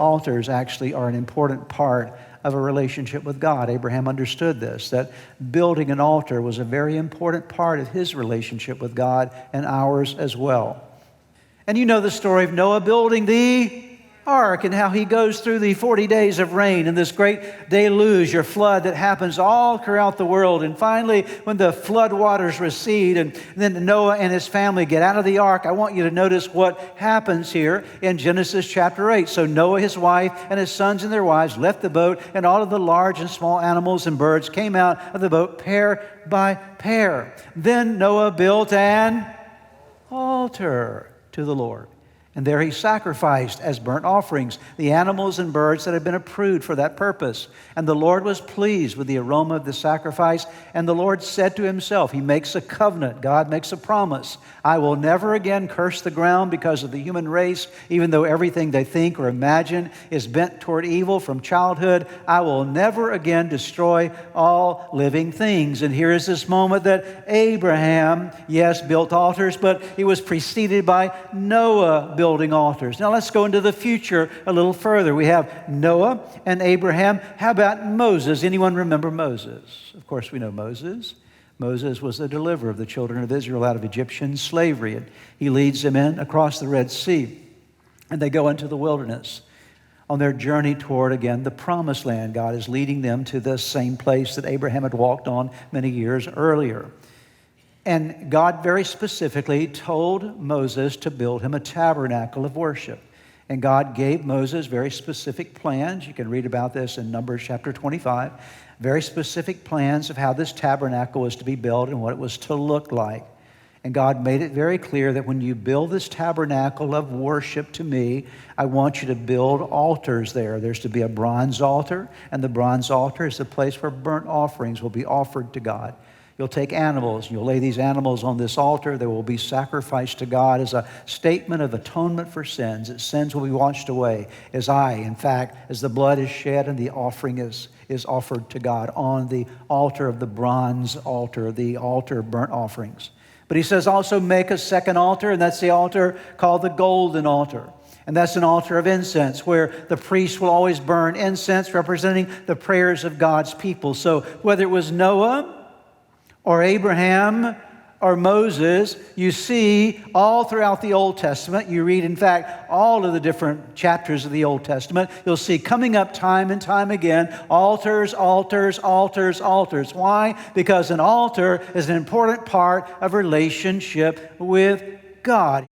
altars actually are an important part of a relationship with God. Abraham understood this, that building an altar was a very important part of his relationship with God and ours as well. And you know the story of Noah building the ark and how he goes through the 40 days of rain and this great deluge or flood that happens all throughout the world. And finally, when the flood waters recede and then Noah and his family get out of the ark, I want you to notice what happens here in Genesis chapter 8. So Noah, his wife, and his sons and their wives left the boat, and all of the large and small animals and birds came out of the boat pair by pair. Then Noah built an altar to the Lord. And there he sacrificed as burnt offerings the animals and birds that had been approved for that purpose. And the Lord was pleased with the aroma of the sacrifice. And the Lord said to himself, he makes a covenant, God makes a promise, I will never again curse the ground because of the human race, even though everything they think or imagine is bent toward evil from childhood. I will never again destroy all living things. And here is this moment that Abraham, yes, built altars, but he was preceded by Noah building altars. Now let's go into the future a little further. We have Noah and Abraham. How about Moses? Anyone remember Moses? Of course we know Moses. Moses was the deliverer of the children of Israel out of Egyptian slavery, and he leads them in across the Red Sea, and they go into the wilderness on their journey toward, again, the promised land. God is leading them to the same place that Abraham had walked on many years earlier. And God very specifically told Moses to build him a tabernacle of worship. And God gave Moses very specific plans. You can read about this in Numbers chapter 25. Very specific plans of how this tabernacle was to be built and what it was to look like. And God made it very clear that when you build this tabernacle of worship to me, I want you to build altars there. There's to be a bronze altar, and the bronze altar is the place where burnt offerings will be offered to God. You'll take animals, and you'll lay these animals on this altar. They will be sacrificed to God as a statement of atonement for sins. That sins will be washed away as the blood is shed and the offering is offered to God on the altar of the bronze altar, the altar of burnt offerings. But he says also make a second altar, and that's the altar called the golden altar. And that's an altar of incense where the priest will always burn incense representing the prayers of God's people. So whether it was Noah or Abraham or Moses, you see all throughout the Old Testament, you read, in fact, all of the different chapters of the Old Testament, you'll see coming up time and time again, altars, altars, altars, altars. Why? Because an altar is an important part of relationship with God.